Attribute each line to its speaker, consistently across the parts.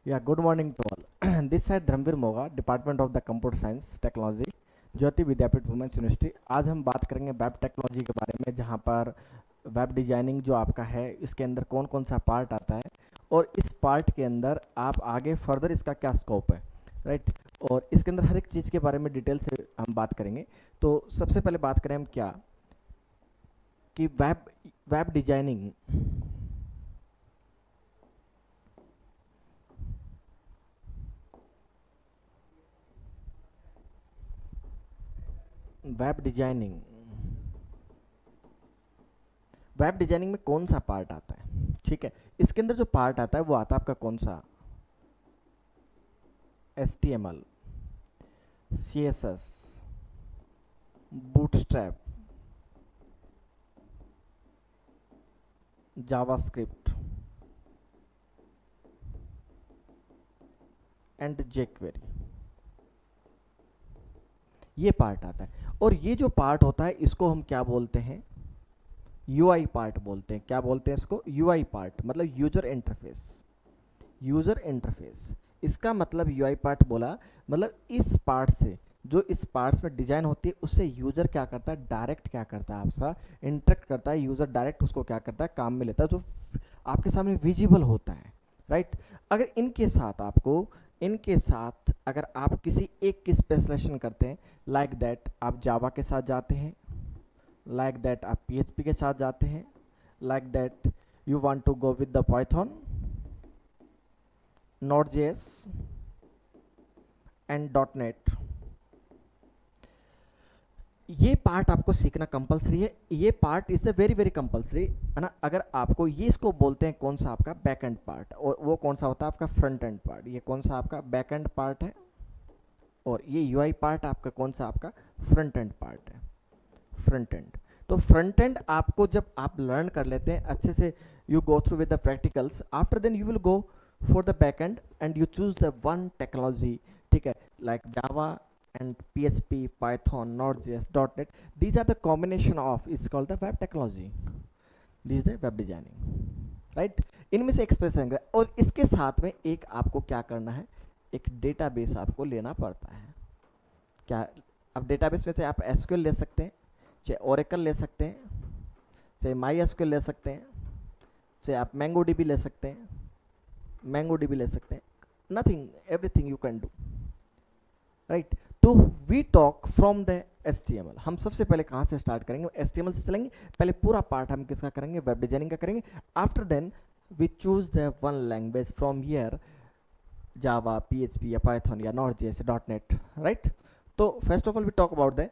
Speaker 1: Yeah, good morning to all. This side Dharmveer Moga, department of the computer science technology, Jyoti Vidyapeeth women's university. आज हम बात करेंगे web technology के बारे में, जहाँ पर वेब डिजाइनिंग जो आपका है इसके अंदर कौन कौन सा पार्ट आता है और इस पार्ट के अंदर आप आगे फर्दर इसका क्या स्कोप है, राइट। और इसके अंदर हर एक चीज़ के बारे में डिटेल से हम बात करेंगे। तो सबसे पहले बात करें हम क्या कि web web designing web designing web designing में कौन सा पार्ट आता है, ठीक है। इसके अंदर जो पार्ट आता है वो आता है आपका कौन सा, HTML, CSS, bootstrap, JavaScript and jQuery, ये पार्ट आता है। और ये जो पार्ट होता है इसको हम क्या बोलते हैं, UI पार्ट बोलते हैं। क्या बोलते हैं इसको, UI पार्ट, मतलब यूजर इंटरफेस। यूजर इंटरफेस इसका मतलब UI पार्ट बोला, मतलब इस पार्ट से, जो इस पार्ट्स में डिजाइन होती है उससे यूजर क्या करता है, डायरेक्ट क्या करता है, आपसा इंटरेक्ट करता है। यूजर डायरेक्ट उसको क्या करता है, काम में लेता है, जो आपके सामने विजिबल होता है, राइट। अगर इनके साथ अगर आप किसी एक की स्पेशलाइजेशन करते हैं, लाइक दैट आप जावा के साथ जाते हैं, लाइक दैट आप PHP के साथ जाते हैं, like that you want to go with the Python, Node.js and .NET, ये पार्ट आपको सीखना कंपलसरी है। ये part is a very very compulsory, है ना। अगर आपको ये, इसको बोलते हैं कौन सा, आपका बैक एंड पार्ट, और वो कौन सा होता है आपका फ्रंट एंड पार्ट। ये कौन सा आपका बैक एंड पार्ट है, और ये UI पार्ट आपका कौन सा, आपका फ्रंट एंड पार्ट है, फ्रंट एंड। तो फ्रंट एंड आपको जब आप लर्न कर लेते हैं अच्छे से, you go through with the practicals, after then you will go for the back end and you choose the one technology, ठीक है, like Java and PHP, Python, Node.js, .NET. These are the combination of is called the web technology. This is the web designing, right? इनमें से express करेंगे। और इसके साथ में एक आपको क्या करना है, एक डेटाबेस आपको लेना पड़ता है। क्या, अब डेटाबेस में से आप SQL ले सकते हैं, चाहे Oracle ले सकते हैं, चाहे MySQL ले सकते हैं, चाहे आप MongoDB ले सकते हैं, MongoDB ले सकते हैं, nothing, everything you can do, right. तो we talk from the HTML। हम सबसे पहले कहाँ से स्टार्ट करेंगे, HTML से चलेंगे। पहले पूरा पार्ट हम किसका करेंगे, वेब डिजाइनिंग का करेंगे। After then we choose the one language from here, Java, PHP या पाइथन या Node.js, .NET, राइट। तो first of all we talk about the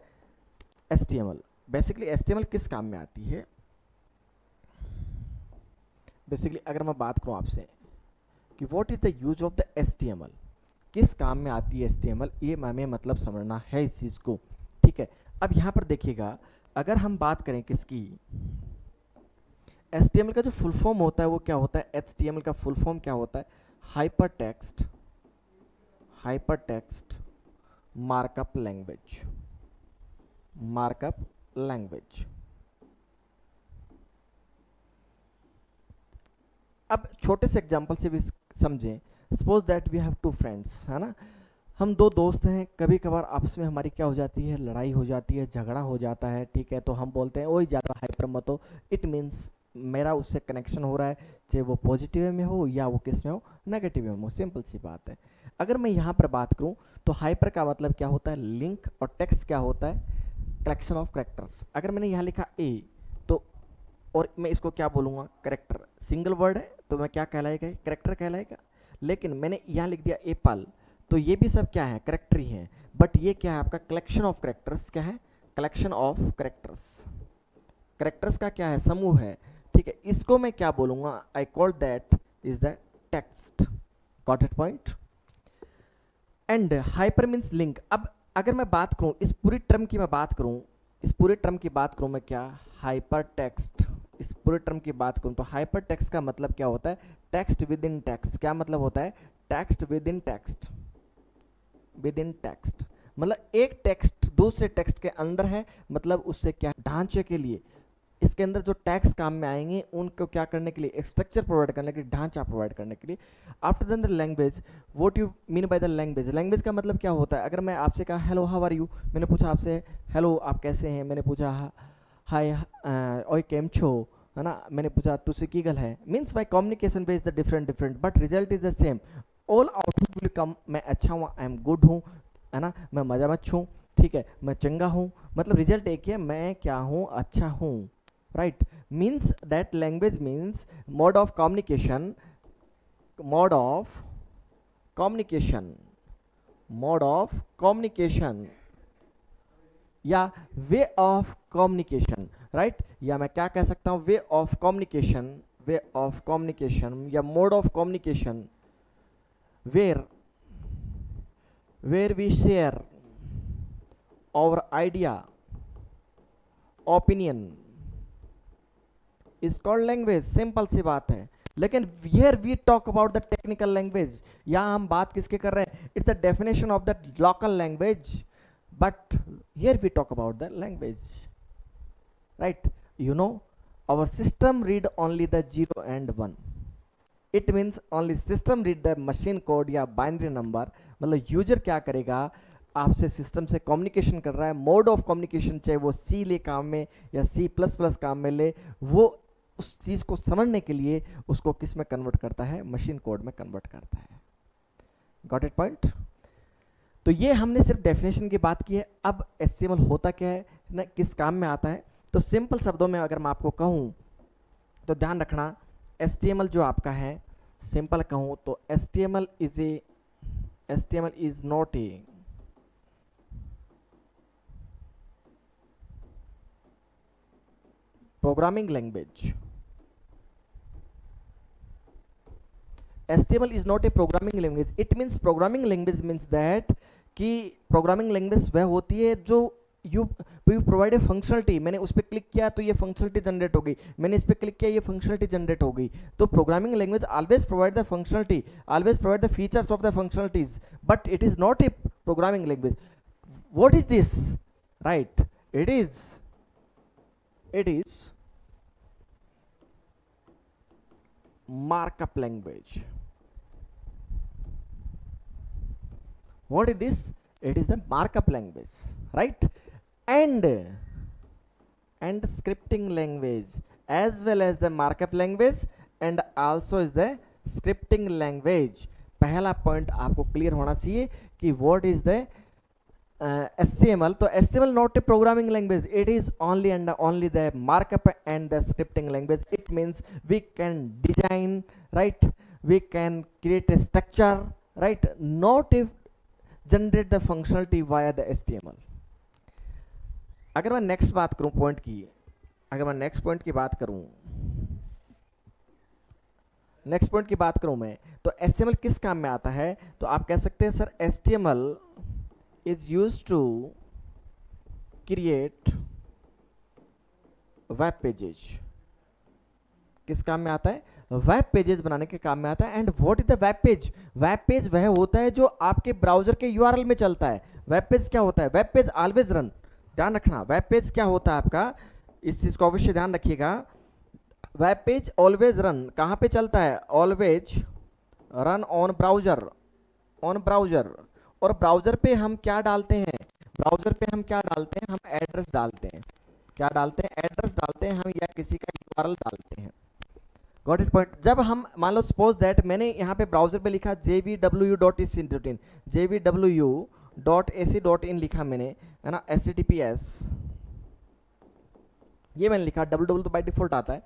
Speaker 1: HTML। Basically HTML किस काम में आती है, बेसिकली अगर मैं बात करूँ आपसे कि what is the use of the HTML, किस काम में आती है HTML, ये हमें मतलब समझना है इस चीज़ को, ठीक है। अब यहाँ पर देखिएगा, अगर हम बात करें किसकी, HTML का जो फुल फॉर्म होता है वो क्या होता है, HTML का फुल फॉर्म क्या होता है, hyper text markup language, markup language. अब छोटे से एग्जांपल से भी समझें। Suppose that we have two friends, है ना, हम दो दोस्त हैं, कभी कभार आपस में हमारी क्या हो जाती है, लड़ाई हो जाती है, झगड़ा हो जाता है, ठीक है। तो हम बोलते हैं वही ज़्यादा हाइपर मत हो, इट मीन्स मेरा उससे कनेक्शन हो रहा है, चाहे वो पॉजिटिव में हो या वो किस में हो, नेगेटिव में हो, सिंपल सी बात है। अगर मैं यहाँ पर बात करूँ तो हाइपर का मतलब क्या होता है, लिंक, और टेक्स्ट क्या होता है, कलेक्शन ऑफ करेक्टर्स। अगर मैंने यहाँ लिखा ए, तो और मैं इसको क्या बोलूँगा, करेक्टर, सिंगल वर्ड है तो मैं क्या कहलाएगा, करेक्टर कहलाएगा। लेकिन मैंने यहाँ लिख दिया एप्पल, तो ये भी सब क्या है, करेक्टर ही है, बट ये क्या है आपका कलेक्शन ऑफ करेक्टर्स, क्या है, कलेक्शन ऑफ करेक्टर्स। करेक्टर्स का क्या है, समूह है, ठीक है। इसको मैं क्या बोलूँगा, I call that is the text, got it point. And hyper means link. अब अगर मैं बात करूँ इस पूरी टर्म की, मैं बात करूँ इस पूरे टर्म की बात करूँ मैं, क्या, हाइपर टेक्स्ट, इस पूरे टर्म की बात करूँ तो हाइपर टेक्स्ट का मतलब क्या होता है, टेक्स्ट विद इन टेक्स्ट। क्या मतलब होता है, text with in text, with in text मतलब एक टेक्स्ट दूसरे टेक्स्ट के अंदर है, मतलब उससे क्या ढांचे के लिए इसके अंदर जो टैग्स काम में आएंगे उनको क्या करने के लिए, एक स्ट्रक्चर प्रोवाइड करने के लिए, ढांचा प्रोवाइड करने के लिए। After the language, what you mean by the language, language का मतलब क्या होता है? अगर मैं आपसे कहा हेलो हाउ आर यू, मैंने पूछा आपसे हेलो आप कैसे हैं, मैंने पूछा हाय ओए केम छो, है ना, मैंने पूछा तुझसे की गल है, means my communication way is the different different but result is the same. All output will come, मैं अच्छा हूँ, आई एम गुड हूँ, है ना, मैं मजा मच हूँ, ठीक है, मैं चंगा हूँ, मतलब रिजल्ट एक ही है, मैं क्या हूँ, अच्छा हूँ, right. Means that language means mode of communication, mode of communication, mode of communication या वे ऑफ कम्युनिकेशन, राइट। या मैं क्या कह सकता हूँ, way of communication, way of communication या mode of communication where where we share our idea opinion is called language. Simple सी बात है। लेकिन here we talk about the technical language, यहाँ हम बात किसके कर रहे हैं, it's the definition of the local language, but here we talk about the language, right. You know our system read only the 0 and 1, it means only system read the machine code या binary number. मतलब user क्या करेगा, आपसे system से communication कर रहा है, mode of communication चाहे वो सी ले काम में या C++ काम में ले, वो उस चीज़ को समझने के लिए उसको किस में कन्वर्ट करता है, मशीन कोड में कन्वर्ट करता है। Got it point. तो ये हमने सिर्फ डेफिनेशन की बात की है। अब HTML होता क्या है ना, किस काम में आता है, तो सिंपल शब्दों में अगर मैं आपको कहूँ तो ध्यान रखना, HTML जो आपका है, सिंपल कहूँ तो HTML is not a programming language. HTML is not a programming language. It means programming language means that कि programming language वह होती है जो you प्रोवाइड ए फंक्शनलिटी, मैंने उस पर क्लिक किया तो ये फंक्शनलिटी जनरेट हो गई, मैंने इस पर क्लिक किया ये फंक्शनलिटी जनरेट हो गई। तो programming language always provide the functionality, always provide the features of the functionalities, but it is not a programming language. What is this, right, it is markup language. What is this? It is a markup language, right? And scripting language as well as the markup language and also is the scripting language। पहला point आपको clear होना चाहिए कि what is the HTML। तो HTML not a programming language, it is only and only the markup and the scripting language। It means we can design, right, we can create a structure, right, not if generate the functionality via the HTML। अगर मैं next बात करूं point की, अगर मैं next point की बात करूं, नेक्स्ट पॉइंट की बात करूं मैं, तो HTML किस काम में आता है? तो आप कह सकते हैं sir HTML is used to create web pages। किस काम में आता है? वेब पेजेस बनाने के काम में आता है। And what is the web page? Web page वह होता है जो आपके ब्राउजर के यूआरएल में चलता है। वेब पेज क्या होता है? वेब पेज ऑलवेज रन, ध्यान रखना, वेब पेज क्या होता है आपका, इस चीज को अवश्य ध्यान रखिएगा। वेब पेज ऑलवेज रन कहां पे चलता है? Always run on browser, on browser. और ब्राउजर पे हम क्या डालते हैं? ब्राउजर पे हम क्या डालते हैं? हम एड्रेस डालते हैं। क्या डालते हैं? एड्रेस डालते हैं हम, या किसी का यूआरएल डालते हैं। Got it point. जब हम मान लो सपोज दैट मैंने यहाँ पे ब्राउजर पे लिखा jvw.ac.in, jvw.ac.in लिखा मैंने, है ना, https ये मैंने लिखा, www तो बाय डिफॉल्ट आता है।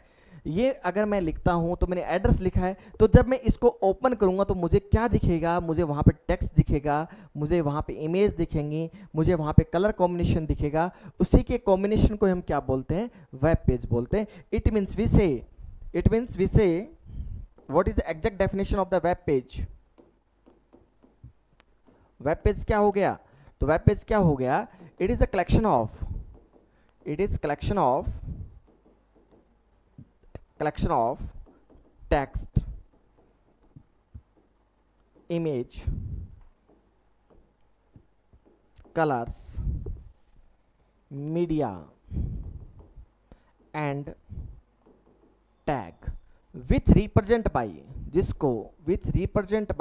Speaker 1: ये अगर मैं लिखता हूं तो मैंने एड्रेस लिखा है, तो जब मैं इसको ओपन करूंगा तो मुझे क्या दिखेगा? मुझे वहां पे टेक्स्ट दिखेगा, मुझे वहां पे इमेज दिखेंगी, मुझे वहां पे कलर कॉम्बिनेशन दिखेगा। उसी के कॉम्बिनेशन को हम क्या बोलते हैं? वेब पेज बोलते हैं। इट मीन्स वी से what is the exact definition of the web page? Web page क्या हो गया? तो वेब पेज क्या हो गया? It is the collection of text, image, colors, media and tag which represent by, जिसको विच रिप्रेजेंट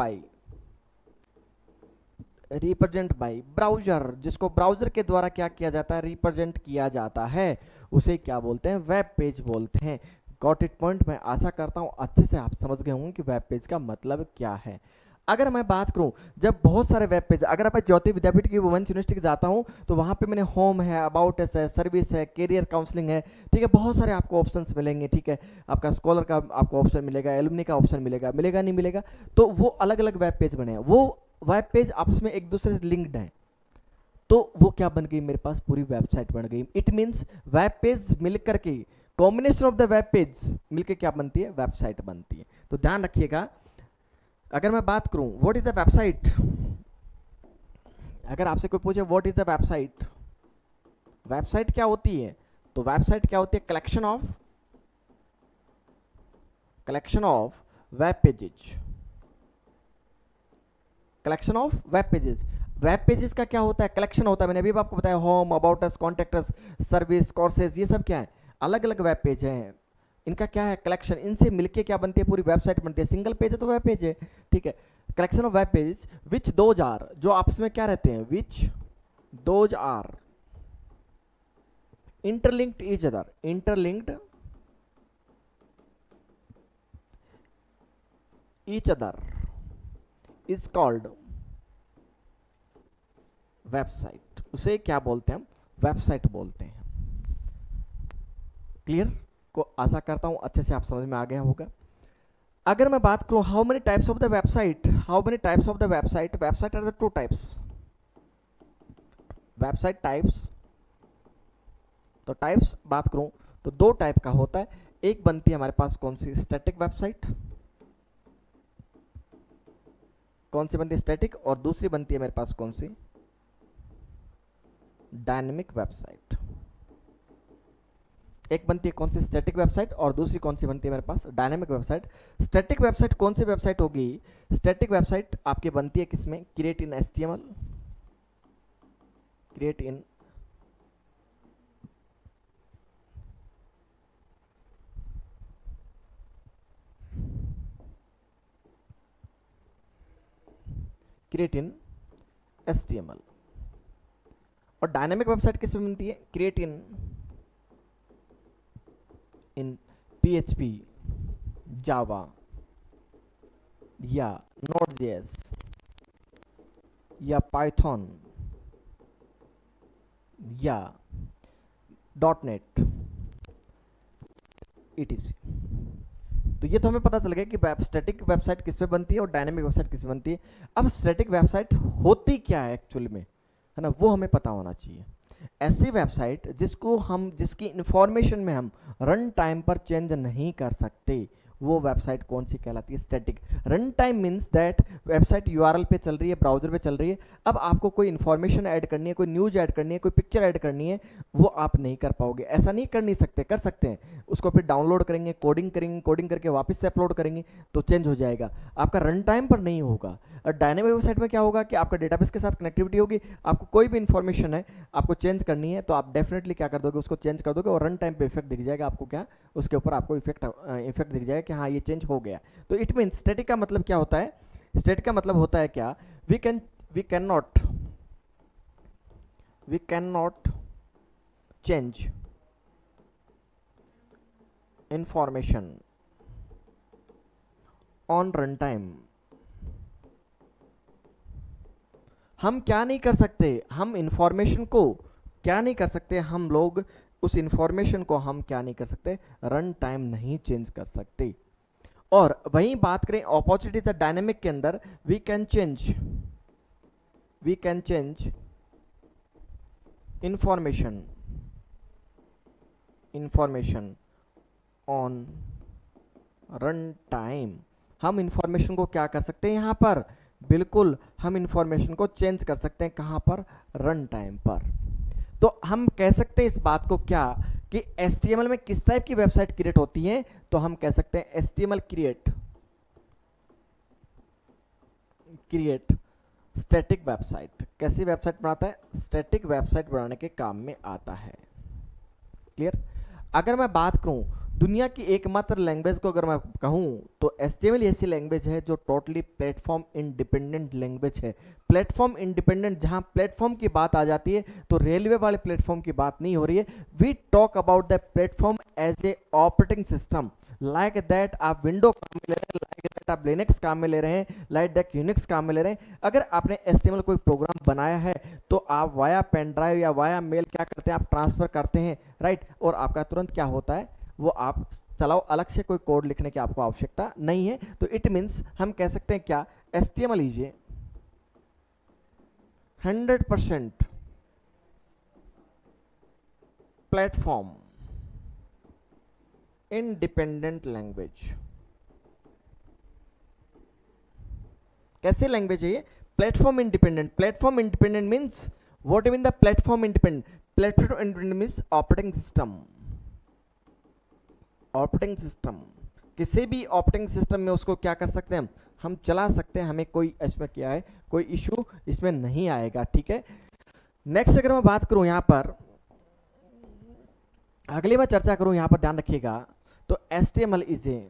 Speaker 1: बाई ब्राउजर, जिसको browser के द्वारा क्या किया जाता है, रिप्रेजेंट किया जाता है, उसे क्या बोलते हैं, वेब पेज बोलते हैं। Got it point. मैं आशा करता हूं अच्छे से आप समझ गए होंगे कि वेब पेज का मतलब क्या है। अगर मैं बात करूं, जब बहुत सारे वेब पेज, अगर मैं ज्योति विद्यापीठ की वुमेन्स यूनिवर्सिटी जाता हूं तो वहां पे मैंने होम है, अबाउट अस है, सर्विस है, कैरियर काउंसलिंग है, ठीक है, बहुत सारे आपको ऑप्शंस मिलेंगे, ठीक है, आपका स्कॉलर का आपको ऑप्शन मिलेगा, एलुमनी का ऑप्शन मिलेगा, मिलेगा नहीं मिलेगा, तो वो अलग अलग वेब पेज बने हैं, वो वेब पेज आपस में एक दूसरे से लिंक्ड हैं, तो वो क्या बन गई, मेरे पास पूरी वेबसाइट बन गई। इट मीन्स वेब पेज मिलकर के, combination of the web page मिलकर क्या बनती है, वेबसाइट बनती है। तो ध्यान रखिएगा, अगर मैं बात करूं व्हाट इज द वेबसाइट, अगर आपसे कोई पूछे what is the website, website क्या होती है, तो वेबसाइट क्या होती है, collection of web pages, collection of web pages. Web pages का क्या होता है, कलेक्शन होता है, मैंने अभी आपको बताया, home, about us, contact us, service, courses, ये सब क्या है, अलग अलग वेब पेज हैं, इनका क्या है, कलेक्शन, इनसे मिलके क्या बनती है, पूरी वेबसाइट बनती है। सिंगल पेज है तो वेब पेज है, ठीक है। Collection of web page which those are, जो आपस में क्या रहते हैं, which those are interlinked each other, interlinked each other is called website, उसे क्या बोलते हैं हम, वेबसाइट बोलते हैं। क्लियर, को आशा करता हूं अच्छे से आप समझ में आ गया होगा। अगर मैं बात करूं how many types of the website, how many types of the website, website R the two types, website types, तो टाइप्स बात करूं तो दो टाइप का होता है, एक बनती है हमारे पास कौन सी, स्टैटिक वेबसाइट, कौन सी बनती है, स्टैटिक, और दूसरी बनती है मेरे पास कौन सी, डायनेमिक वेबसाइट। एक बनती है कौन सी, स्टैटिक वेबसाइट, और दूसरी कौन सी बनती है मेरे पास, डायनेमिक वेबसाइट। स्टैटिक वेबसाइट कौन सी वेबसाइट होगी, स्टैटिक वेबसाइट आपकी बनती है किसमें, create in HTML, create in HTML। और डायनेमिक वेबसाइट किस में बनती है, क्रिएट इन PHP, जावा या Node.js या पाइथन या .NET etc। तो ये तो हमें पता चल गया कि स्टैटिक वेबसाइट किस पे बनती है और डायनेमिक वेबसाइट किस पे बनती है। अब स्टैटिक वेबसाइट होती क्या है एक्चुअली में, है ना, वो हमें पता होना चाहिए। ऐसी वेबसाइट जिसकी इंफॉर्मेशन में हम रन टाइम पर चेंज नहीं कर सकते, वो वेबसाइट कौन सी कहलाती है, static. Run time means that website URL पे चल रही है, ब्राउजर पे चल रही है, अब आपको कोई इन्फॉर्मेशन ऐड करनी है, कोई न्यूज ऐड करनी है, कोई पिक्चर ऐड करनी है, वो आप नहीं कर पाओगे। ऐसा नहीं कर नहीं सकते, कर सकते हैं, उसको फिर डाउनलोड करेंगे, कोडिंग करेंगे, कोडिंग करके वापस से अपलोड करेंगे तो चेंज हो जाएगा, आपका रन टाइम पर नहीं होगा। और डायनेमिक वेबसाइट में क्या होगा कि आपका डेटाबेस के साथ कनेक्टिविटी होगी, आपको कोई भी इन्फॉर्मेशन है आपको चेंज करनी है तो आप डेफिनेटली क्या कर दोगे, उसको चेंज कर दोगे और रन टाइम पे इफेक्ट दिख जाएगा आपको, क्या उसके ऊपर आपको इफेक्ट दिख जाएगा कि हाँ ये चेंज हो गया। तो इट मीन स्टैटिक का मतलब क्या होता है, स्टैटिक का मतलब होता है क्या, we can not change information on run time. हम क्या नहीं कर सकते, हम इंफॉर्मेशन को क्या नहीं कर सकते, हम लोग उस इंफॉर्मेशन को हम क्या नहीं कर सकते, रन टाइम नहीं चेंज कर सकते। और वहीं बात करें अपॉर्चुनिटी द डायनेमिक के अंदर, we can change information on run time. हम इंफॉर्मेशन को क्या कर सकते हैं यहां पर, बिल्कुल हम इंफॉर्मेशन को चेंज कर सकते हैं, कहां पर, रन टाइम पर। तो हम कह सकते हैं इस बात को क्या कि HTML में किस टाइप की वेबसाइट क्रिएट होती है, तो हम कह सकते हैं HTML क्रिएट स्टैटिक वेबसाइट। कैसी वेबसाइट बनाता है, स्टैटिक वेबसाइट बनाने के काम में आता है। क्लियर। अगर मैं बात करूं दुनिया की एकमात्र लैंग्वेज को अगर मैं कहूं तो HTML ऐसी लैंग्वेज है जो टोटली प्लेटफॉर्म इंडिपेंडेंट लैंग्वेज है। प्लेटफॉर्म इंडिपेंडेंट, जहां प्लेटफॉर्म की बात आ जाती है तो रेलवे वाले प्लेटफॉर्म की बात नहीं हो रही है। We talk about the platform as a operating system, like that आप विंडो काम में ले रहे हैं, लाइक दैट आप लिनक्स काम में ले रहे हैं, लाइक दैट यूनिक्स काम में ले रहे हैं। अगर आपने HTML कोई प्रोग्राम बनाया है तो आप वाया पेन ड्राइव या वाया मेल क्या करते हैं, आप ट्रांसफर करते हैं, राइट। और आपका तुरंत क्या होता है, वो आप चलाओ, अलग से कोई कोड लिखने की आपको आवश्यकता नहीं है। तो इट मीन्स हम कह सकते हैं क्या, HTML लीजिए 100% प्लेटफॉर्म इंडिपेंडेंट लैंग्वेज। कैसे लैंग्वेज है ये, platform independent. Platform independent means what you mean the platform independent? Platform independent means operating system. Operating system, किसी भी ऑपरेटिंग सिस्टम में उसको क्या कर सकते हैं हम चला सकते हैं, हमें कोई इसमें क्या है, कोई इशू इसमें नहीं आएगा, ठीक है। नेक्स्ट अगर मैं बात करूं यहां पर, अगली मैं चर्चा करूं यहां पर, ध्यान रखिएगा, तो HTML is a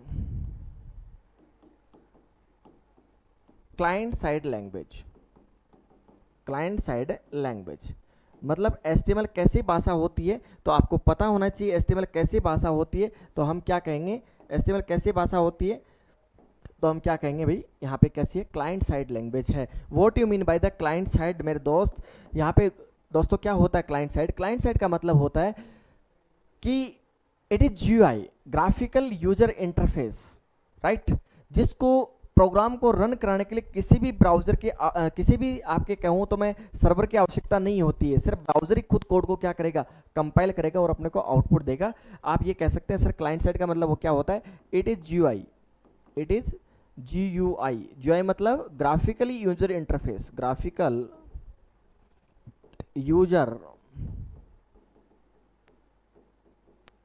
Speaker 1: client side language. Client side language मतलब HTML कैसी भाषा होती है, तो आपको पता होना चाहिए HTML कैसी भाषा होती है। तो हम क्या कहेंगे, HTML कैसी भाषा होती है, तो हम क्या कहेंगे भाई, यहाँ पे कैसी है, क्लाइंट साइड लैंग्वेज है। What you mean by the client side मेरे दोस्त, यहाँ पे दोस्तों क्या होता है क्लाइंट साइड? क्लाइंट साइड का मतलब होता है कि it is GUI, graphical user interface, right, जिसको प्रोग्राम को रन कराने के लिए किसी भी ब्राउजर के किसी भी आपके कहूँ तो मैं सर्वर की आवश्यकता नहीं होती है। सिर्फ ब्राउजर ही खुद कोड को क्या करेगा, कंपाइल करेगा और अपने को आउटपुट देगा। आप ये कह सकते हैं सर क्लाइंट साइड का मतलब वो क्या होता है, it is GUI, it is GUI मतलब graphically user interface, graphical user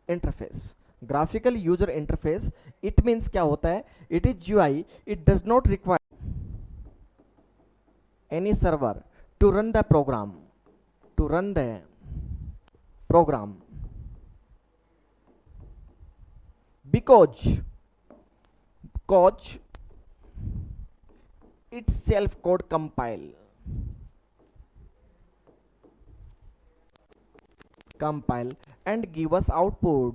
Speaker 1: interface, graphical user interface. It means क्या होता है, it is GUI, it does not require any server to run the program, to run the program, because itself code compile and give us output,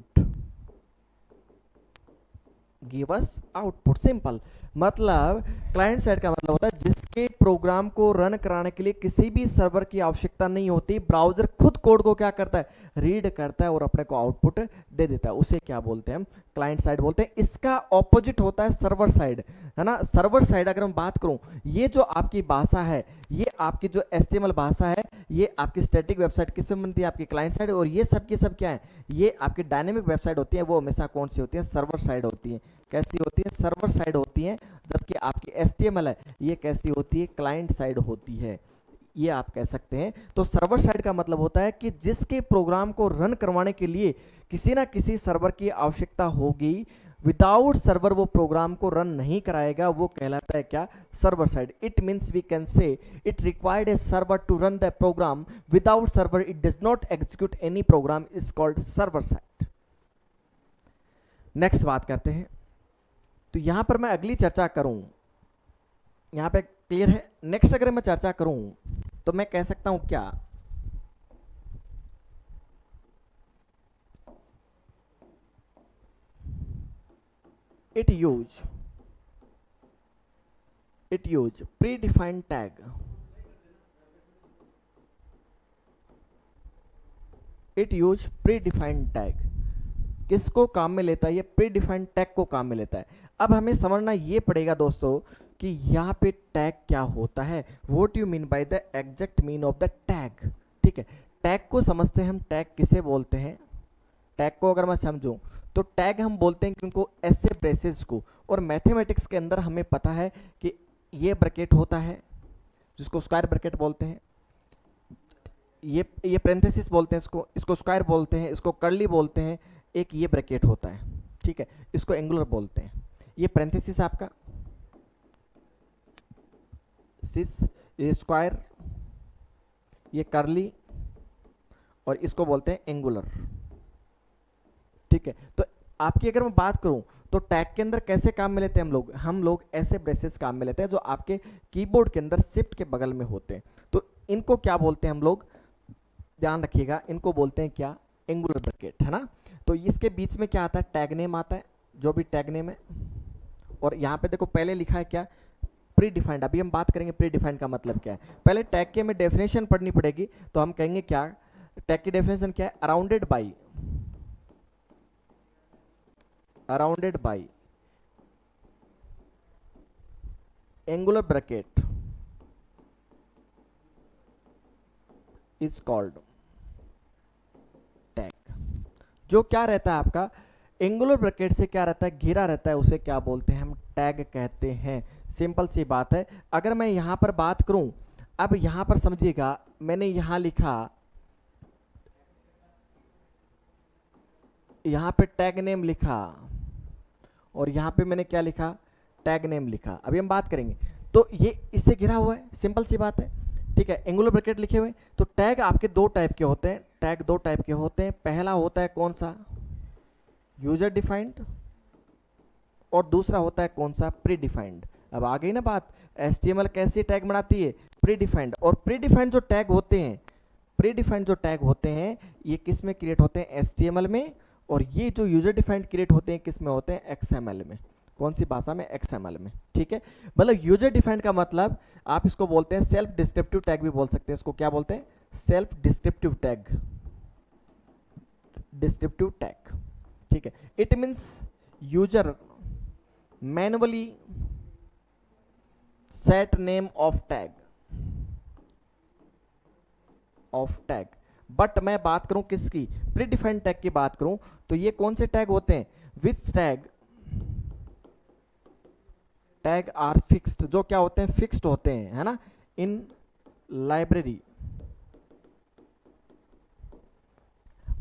Speaker 1: simple. मतलब client side का मतलब होता है जिसके programme को रन कराने के लिए किसी भी सर्वर की आवश्यकता नहीं होती, ब्राउजर खुद कोड को क्या करता है, रीड करता है और अपने को आउटपुट दे देता है, उसे क्या बोलते हैं हम, क्लाइंट साइड बोलते हैं। इसका ऑपोजिट होता है सर्वर साइड, है ना। सर्वर साइड अगर मैं बात करूं, ये जो आपकी भाषा है, ये आपकी जो HTML भाषा है, ये आपकी स्टैटिक वेबसाइट किसमें बनती है, आपकी क्लाइंट साइड। और ये सब की सब क्या है, ये आपकी डायनेमिक वेबसाइट होती है, वो हमेशा कौन सी होती है, सर्वर साइड होती है। कैसी होती है, सर्वर साइड होती है। जबकि आपकी HTML है, ये कैसी होती है, क्लाइंट साइड होती है, ये आप कह सकते हैं। तो सर्वर साइड का मतलब होता है कि जिसके प्रोग्राम को रन करवाने के लिए किसी ना किसी सर्वर की आवश्यकता होगी, विदाउट सर्वर वो प्रोग्राम को रन नहीं कराएगा, वो कहलाता है क्या, server side. It means we can say it required a server to run the program, without server it does not execute any program, is called server side. Next बात करते हैं, तो यहां पर मैं अगली चर्चा करूं, यहां पे क्लियर है। नेक्स्ट अगर मैं चर्चा करूं तो मैं कह सकता हूं क्या, it use predefined tag, it use predefined tag किसको काम में लेता है, ये प्रीडिफाइंड टैग को काम में लेता है। अब हमें समझना ये पड़ेगा दोस्तों कि यहाँ पे टैग क्या होता है, what you mean by the exact mean of the tag, ठीक है। टैग को समझते हैं हम, टैग किसे बोलते हैं, टैग को अगर मैं समझूं तो टैग हम बोलते हैं किनको, ऐसे ब्रेसेस को। और मैथमेटिक्स के अंदर हमें पता है कि ये ब्रैकेट होता है जिसको स्क्वायर ब्रैकेट बोलते हैं, ये पेरेंथेसिस बोलते हैं, इसको स्क्वायर बोलते हैं, इसको कर्ली बोलते हैं। एक ये ब्रैकेट होता है, ठीक है, इसको एंगुलर बोलते हैं। ये पेरेंथेसिस आपका सिस, ये स्क्वायर, ये कर्ली, और इसको बोलते हैं एंगुलर, ठीक है। तो आपकी अगर मैं बात करूं तो टैग के अंदर कैसे काम में लेते हैं हम लोग ऐसे ब्रेसेस काम में लेते हैं जो आपके कीबोर्ड के अंदर शिफ्ट के बगल में होते हैं। तो इनको क्या बोलते हैं हम लोग, ध्यान रखिएगा, इनको बोलते हैं क्या, एंगुलर ब्रैकेट, है ना। तो इसके बीच में क्या आता है, टैग नेम आता है, जो भी टैग नेम है। और यहाँ पे देखो पहले लिखा है क्या, प्री डिफाइंड। अभी हम बात करेंगे प्री डिफाइंड का मतलब क्या है। पहले टैग की हमें डेफिनेशन पढ़नी पड़ेगी, तो हम कहेंगे क्या, टैग की डेफिनेशन क्या है, arounded by angular bracket is called tag. जो क्या रहता है आपका, एंगुलर ब्रैकेट से क्या रहता है, घिरा रहता है, उसे क्या बोलते हैं, हम टैग कहते हैं। सिंपल सी बात है। अगर मैं यहां पर बात करूं, अब यहां पर समझिएगा, मैंने यहां लिखा, यहां पे टैग नेम लिखा, और यहां पे मैंने क्या लिखा, टैग नेम लिखा। अभी हम बात करेंगे, तो ये इससे घिरा हुआ है, सिंपल सी बात है, ठीक है। एंगुलर ब्रैकेट लिखे हुए। तो टैग आपके दो टाइप के होते हैं, टैग दो टाइप के होते हैं। पहला होता है कौन सा, यूजर डिफाइंड, और दूसरा होता है कौन सा, प्री डिफाइंड। अब आ गई ना बात, HTML कैसी टैग बनाती है, प्री डिफाइंड। और प्री डिफाइंड जो टैग होते हैं, प्री डिफाइंड जो टैग होते हैं, ये किस में क्रिएट होते हैं, HTML में। और ये जो यूजर डिफाइंड क्रिएट होते हैं किस में होते हैं, XML में। कौन सी भाषा में, XML में, ठीक है। मतलब यूजर डिफाइंड का मतलब आप इसको बोलते हैं सेल्फ डिस्क्रिप्टिव टैग भी बोल सकते हैं। इसको क्या बोलते हैं, self descriptive tag, descriptive tag, ठीक है। It means user manually set name of tag. But मैं बात करूं किसकी, प्री डिफाइंड टैग की बात करूं, तो ये कौन से टैग होते हैं, विच टैग आर फिक्स्ड, जो क्या होते हैं, फिक्स्ड होते हैं, है ना, इन लाइब्रेरी।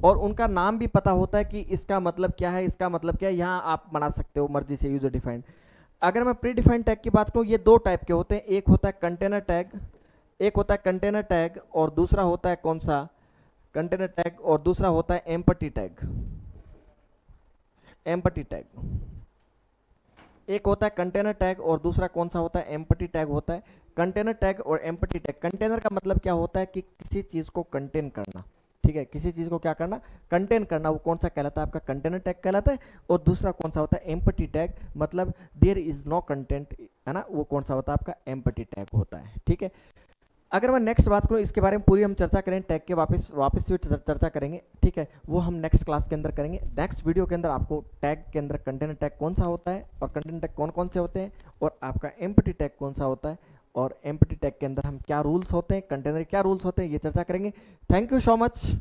Speaker 1: और उनका नाम भी पता होता है कि इसका मतलब क्या है, इसका मतलब क्या है, यहां आप बना सकते हो मर्जी से यूजर डिफाइंड। अगर मैं प्री डिफाइंड टैग की बात करूं, ये दो टाइप के होते हैं, एक होता है कंटेनर टैग, और दूसरा होता है कौन सा, कंटेनर टैग, और दूसरा होता है एम्पटी टैग। एक होता है कंटेनर टैग और दूसरा कौन सा होता है, एम्पटी टैग होता है। कंटेनर टैग और एम्पटी टैग, कंटेनर का मतलब क्या होता है कि किसी चीज को कंटेन करना, ठीक है, किसी चीज को क्या करना, कंटेन करना, वो कौन सा कहलाता है, आपका कंटेनर टैग कहलाता है। और दूसरा कौन सा होता है, एम्पटी टैग, मतलब देयर इज नो कंटेंट, है ना, वो कौन सा होता है, आपका एम्पटी टैग होता है, ठीक है। अगर मैं नेक्स्ट बात करूँ इसके बारे में, पूरी हम चर्चा करें टैग के, वापस से चर्चा करेंगे, ठीक है, वो हम नेक्स्ट क्लास के अंदर करेंगे। नेक्स्ट वीडियो के अंदर आपको टैग के अंदर कंटेनर टैग कौन सा होता है, और कंटेनर टैग कौन कौन से होते हैं, और आपका एम्पटी टैग कौन सा होता है, और एम्पटी टैग के अंदर हम क्या रूल्स होते हैं, कंटेनर क्या रूल्स होते हैं, ये चर्चा करेंगे। Thank you so much.